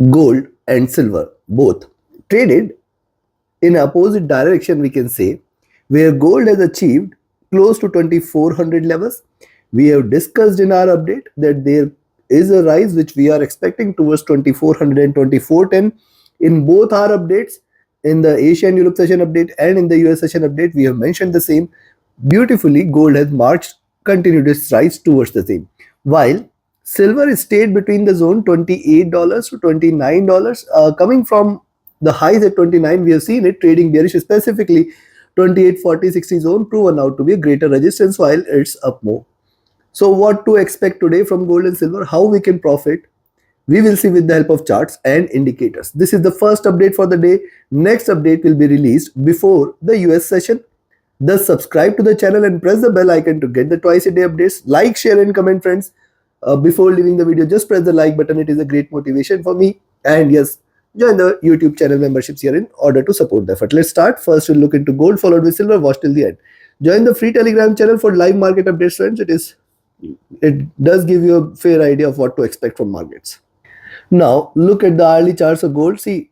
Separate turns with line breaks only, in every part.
Gold and silver both traded in opposite direction, we can say, where gold has achieved close to 2400 levels. We have discussed in our update that there is a rise which we are expecting towards 2400 and 2410 in both our updates. In the Asia and Europe session update and in the US session update, we have mentioned the same. Beautifully, gold has marched, continued its rise towards the same, while silver stayed between the zone $28 to $29. Coming from the highs at 29, we have seen it trading bearish, specifically 28, 40, 60 zone proven out to be a greater resistance while it's up more. So what to expect today from gold and silver, how we can profit, we will see with the help of charts and indicators. This is the first update for the day. Next update will be released before the US session. Thus subscribe to the channel and press the bell icon to get the twice a day updates. Like, share and comment, friends. Before leaving the video, just press the like button. It is a great motivation for me. And yes, join the YouTube channel memberships here in order to support the effort. Let's start. First, we'll look into gold followed with silver. Watch till the end. Join the free Telegram channel for live market updates, friends. It does give you a fair idea of what to expect from markets. Now, look at the hourly charts of gold. See,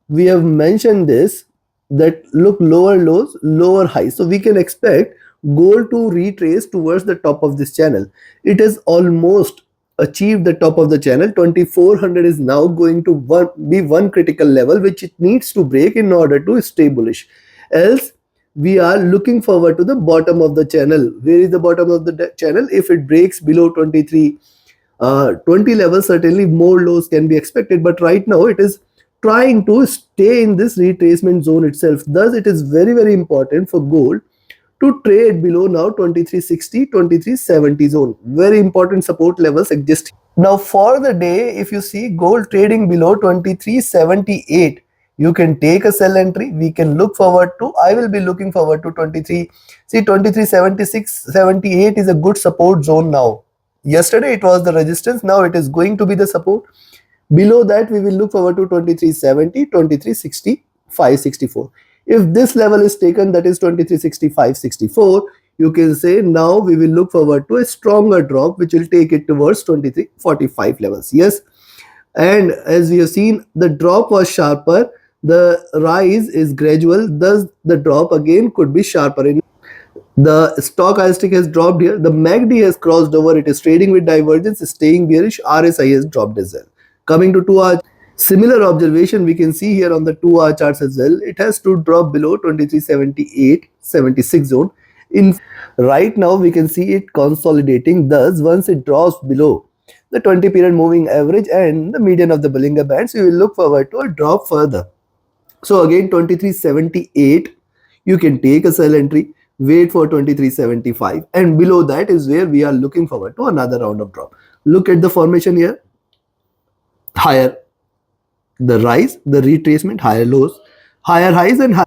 we have mentioned this, that look, lower lows, lower highs. So we can expect gold to retrace towards the top of this channel. It has almost achieved the top of the channel. 2400 is now going to be one critical level which it needs to break in order to stay bullish. Else, we are looking forward to the bottom of the channel. Where is the bottom of the channel? If it breaks below 20 levels, certainly more lows can be expected, but right now it is trying to stay in this retracement zone itself. Thus, it is very, very important for gold to trade below now 2360, 2370 zone. Very important support levels exist. Now, for the day, if you see gold trading below 2378, you can take a sell entry. We can look forward to, I will be looking forward to 23. See, 2376, 78 is a good support zone now. Yesterday it was the resistance, now it is going to be the support. Below that, we will look forward to 2370, 2360, 564. If this level is taken, that is 2360, 564, you can say now we will look forward to a stronger drop which will take it towards 2345 levels. Yes, and as we have seen, the drop was sharper, the rise is gradual, thus the drop again could be sharper. The stochastic has dropped here, the MACD has crossed over, it is trading with divergence, staying bearish, RSI has dropped as well. Coming to 2-hour, similar observation we can see here on the 2-hour charts as well. It has to drop below 2378, 76 zone. In right now we can see it consolidating. Thus, once it drops below the 20 period moving average and the median of the Bollinger Bands, we will look forward to a drop further. So again, 2378, you can take a sell entry, wait for 2375, and below that is where we are looking forward to another round of drop. Look at the formation here. Higher the rise, the retracement, higher lows, higher highs and high.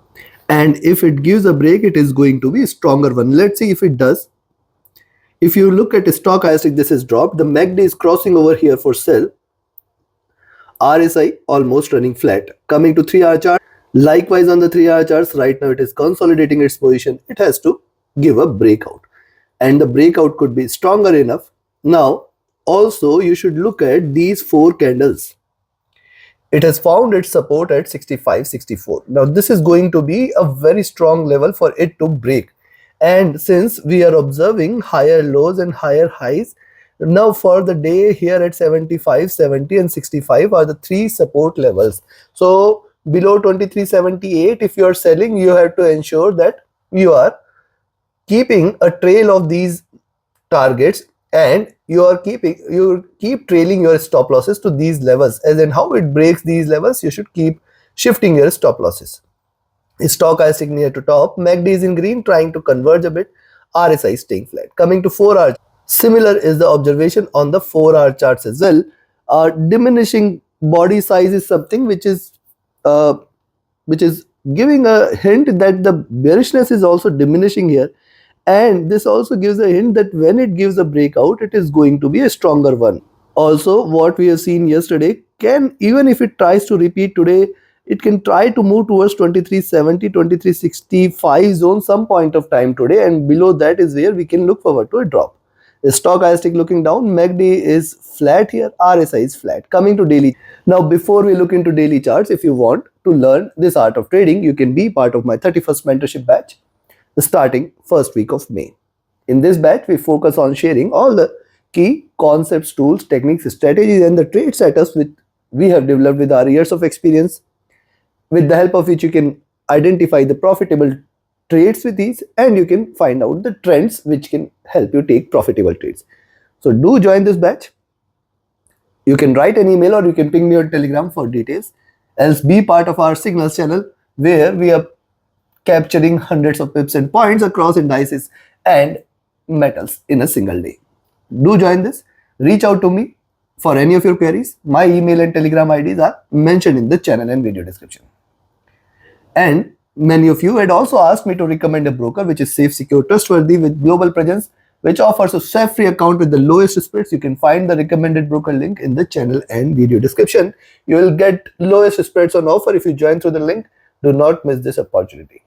And if it gives a break, it is going to be a stronger one. Let's see if it does. If you look at the stochastic, this is dropped. The MACD is crossing over here for sell. RSI almost running flat. Coming to 3-hour chart. Likewise on the 3-hour charts, right now it is consolidating its position. It has to give a breakout. And the breakout could be stronger enough. Now, also you should look at these 4 candles. It has found its support at 65, 64. Now this is going to be a very strong level for it to break. And since we are observing higher lows and higher highs, now for the day here at 75, 70 and 65 are the 3 support levels. So below 2378, if you are selling, you have to ensure that you are keeping a trail of these targets and you keep trailing your stop losses to these levels. As in how it breaks these levels, you should keep shifting your stop losses. Stochastic near to top, MACD is in green, trying to converge a bit, RSI staying flat. Coming to 4-hour, similar is the observation on the 4-hour charts as well. Diminishing body size is something which is giving a hint that the bearishness is also diminishing here. And this also gives a hint that when it gives a breakout, it is going to be a stronger one. Also, what we have seen yesterday can, even if it tries to repeat today, it can try to move towards 2370, 2365 zone some point of time today, and below that is where we can look forward to a drop. Stochastic looking down, MACD is flat here, RSI is flat. Coming to daily. Now before we look into daily charts, if you want to learn this art of trading, you can be part of my 31st mentorship batch starting first week of May. In this batch, we focus on sharing all the key concepts, tools, techniques, strategies, and the trade setups which we have developed with our years of experience, with the help of which you can identify the profitable trades with ease, and you can find out the trends which can help you take profitable trades. So do join this batch. You can write an email or you can ping me on Telegram for details. Else be part of our Signals channel where we are capturing hundreds of pips and points across indices and metals in a single day. Do join this. Reach out to me for any of your queries. My email and Telegram IDs are mentioned in the channel and video description. And many of you had also asked me to recommend a broker which is safe, secure, trustworthy with global presence, which offers a SAFE-free account with the lowest spreads. You can find the recommended broker link in the channel and video description. You will get lowest spreads on offer if you join through the link. Do not miss this opportunity.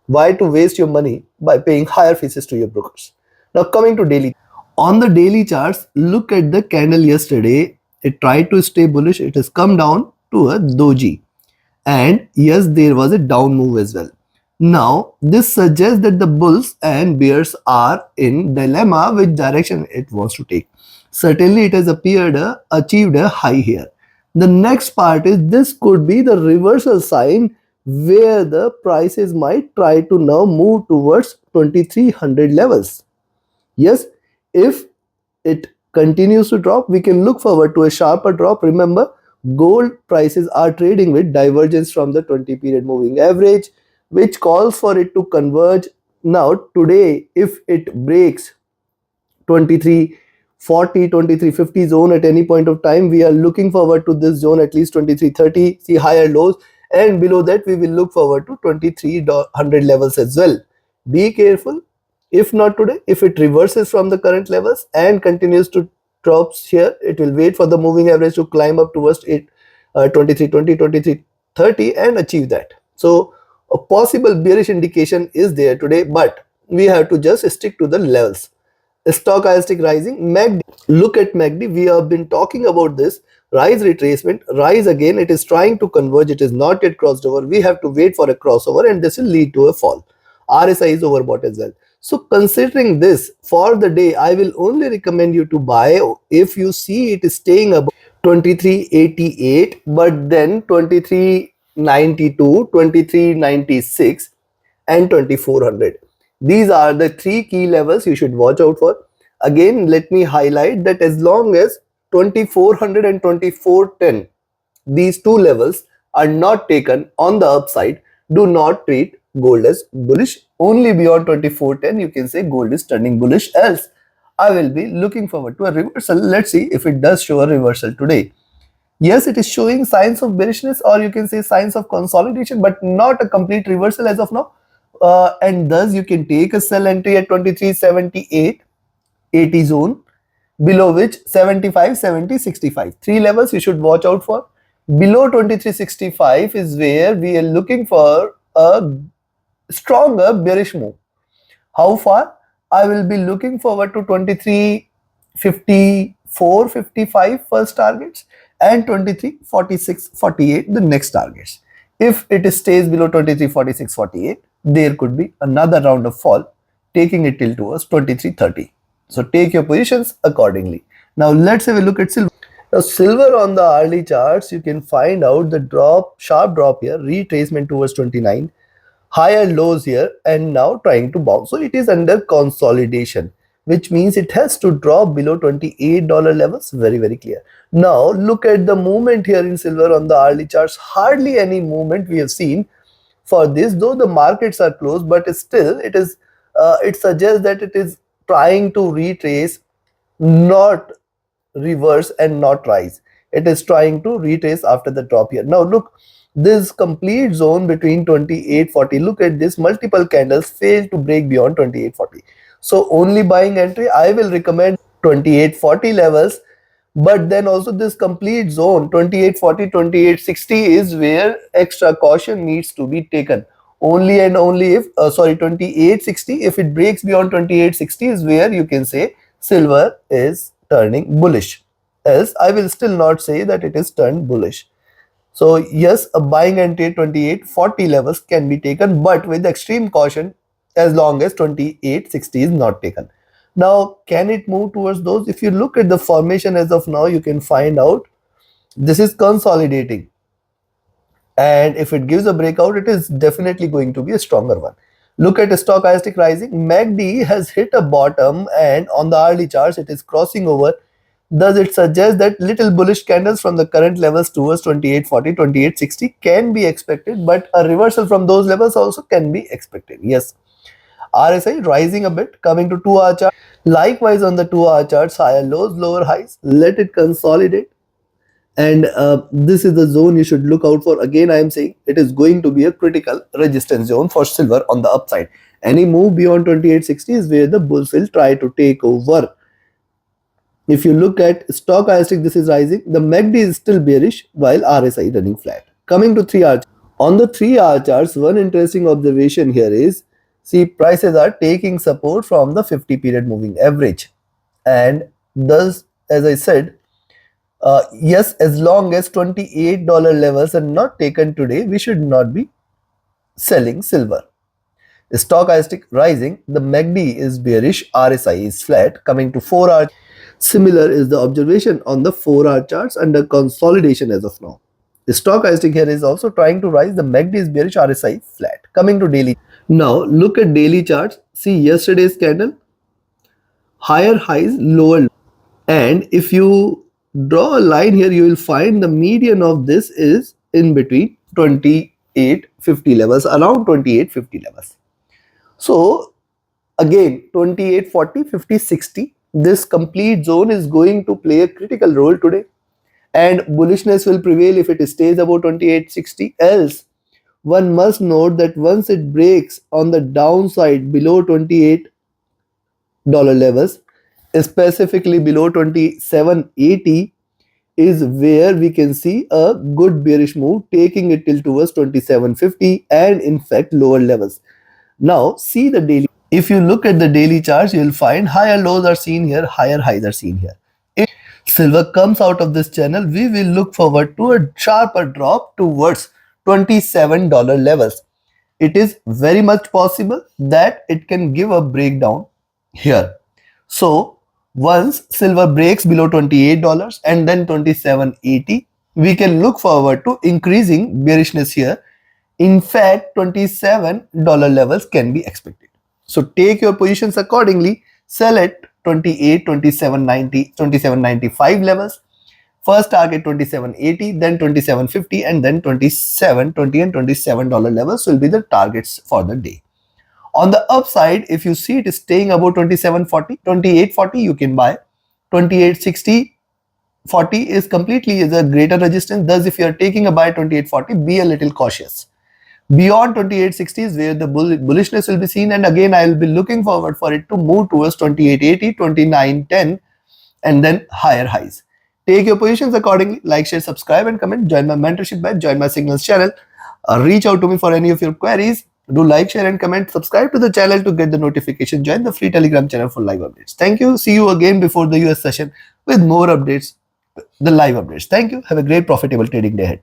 Why to waste your money by paying higher fees to your brokers? Now coming to daily. On the daily charts, look at the candle yesterday. It tried to stay bullish. It has come down to a doji. And yes, there was a down move as well. Now, this suggests that the bulls and bears are in dilemma which direction it wants to take. Certainly, it has achieved a high here. The next part is this could be the reversal sign where the prices might try to now move towards 2300 levels. Yes, if it continues to drop, we can look forward to a sharper drop. Remember, gold prices are trading with divergence from the 20 period moving average, which calls for it to converge. Now today, if it breaks 2340, 2350 zone at any point of time, we are looking forward to this zone at least 2330, see higher lows, and below that we will look forward to 2300 levels as well. Be careful. If not today, if it reverses from the current levels and continues to drops here, it will wait for the moving average to climb up towards 2320, 2330 and achieve that. So a possible bearish indication is there today, but we have to just stick to the levels. Stochastic rising, MACD. Look at MACD. We have been talking about this. Rise retracement, rise again. It is trying to converge. It is not yet crossed over. We have to wait for a crossover and this will lead to a fall. RSI is overbought as well. So considering this for the day, I will only recommend you to buy if you see it is staying above 2388, but then 2392, 2396 and 2400. These are the three key levels you should watch out for. Again, let me highlight that as long as 2400 and 2410, these two levels are not taken on the upside, do not treat gold as bullish. Only beyond 2410 you can say gold is turning bullish, else I will be looking forward to a reversal. Let's see if it does show a reversal today. Yes, it is showing signs of bearishness, or you can say signs of consolidation, but not a complete reversal as of now. And thus you can take a sell entry at 2378 80 zone, below which 75, 70, 65. Three levels you should watch out for. Below 2365 is where we are looking for a stronger bearish move. How far? I will be looking forward to 2354, 55 first targets and 23, 46, 48 the next targets. If it stays below 23, 46, 48, there could be another round of fall, taking it till towards 2330. So take your positions accordingly. Now let's have a look at silver. Now silver on the hourly charts, you can find out the drop, sharp drop here, retracement towards 29, higher lows here, and now trying to bounce. So it is under consolidation, which means it has to drop below $28 levels. Very, very clear. Now look at the movement here in silver on the hourly charts. Hardly any movement we have seen for this, though the markets are closed, but still it is it suggests that it is trying to retrace, not reverse and not rise. It is trying to retrace after the drop here. Now look, this complete zone between 2840, look at this, multiple candles failed to break beyond 2840. So only buying entry, I will recommend 2840 levels, but then also this complete zone 2840, 2860 is where extra caution needs to be taken. Only and only if 2860, if it breaks beyond 2860 is where you can say silver is turning bullish. Else, I will still not say that it is turned bullish. So yes, a buying entry at 28.40 levels can be taken, but with extreme caution as long as 28.60 is not taken. Now, can it move towards those? If you look at the formation as of now, you can find out this is consolidating. And if it gives a breakout, it is definitely going to be a stronger one. Look at stochastic rising. MACD has hit a bottom and on the hourly charts, it is crossing over. Thus, it suggests that little bullish candles from the current levels towards 28.40, 28.60 can be expected, but a reversal from those levels also can be expected. Yes, RSI rising a bit, coming to 2-hour chart. Likewise, on the 2-hour charts, higher lows, lower highs. Let it consolidate. And this is the zone you should look out for. Again, I am saying it is going to be a critical resistance zone for silver on the upside. Any move beyond 28.60 is where the bulls will try to take over. If you look at stochastic, this is rising. The MACD is still bearish while RSI running flat. Coming to 3-hour. On the 3-hour charts, one interesting observation here is, see, prices are taking support from the 50 period moving average. And thus, as I said, yes, as long as $28 levels are not taken today, we should not be selling silver. Stochastic rising, the MACD is bearish, RSI is flat. Coming to 4-hour, similar is the observation on the 4-hour charts under consolidation as of now. The stochastic here is also trying to rise, the MACD is bearish, RSI flat. Coming to daily. Now look at daily charts. See yesterday's candle, higher highs, lower. And if you draw a line here, you will find the median of this is in between 28.50 levels, around 28.50 levels. So again, 28.40, 50, 60, this complete zone is going to play a critical role today. And bullishness will prevail if it stays above 28.60. Else, one must note that once it breaks on the downside below $28 levels, specifically below 27.80, is where we can see a good bearish move taking it till towards 27.50 and in fact lower levels. Now see the daily. If you look at the daily charts, you will find higher lows are seen here, higher highs are seen here. If silver comes out of this channel, we will look forward to a sharper drop towards $27 levels. It is very much possible that it can give a breakdown here. So once silver breaks below $28 and then 27.80, we can look forward to increasing bearishness here. In fact, $27 levels can be expected. So take your positions accordingly. Sell at 28, 27.90, 27.95 levels. First target 27.80, then 27.50, and then 27.20 and $27 levels will be the targets for the day. On the upside, if you see it is staying above 27.40, 28.40, you can buy. 28.60, 40 is a greater resistance. Thus, if you are taking a buy 28.40, be a little cautious. Beyond 28.60 is where the bullishness will be seen, and again I will be looking forward for it to move towards 28.80, 29.10, and then higher highs. Take your positions accordingly. Like, share, subscribe, and comment. Join my mentorship batch. Join my signals channel. Reach out to me for any of your queries. Do like, share, and comment. Subscribe to the channel to get the notification. Join the free Telegram channel for live updates. Thank you. See you again before the US session with more updates, the live updates. Thank you. Have a great profitable trading day ahead.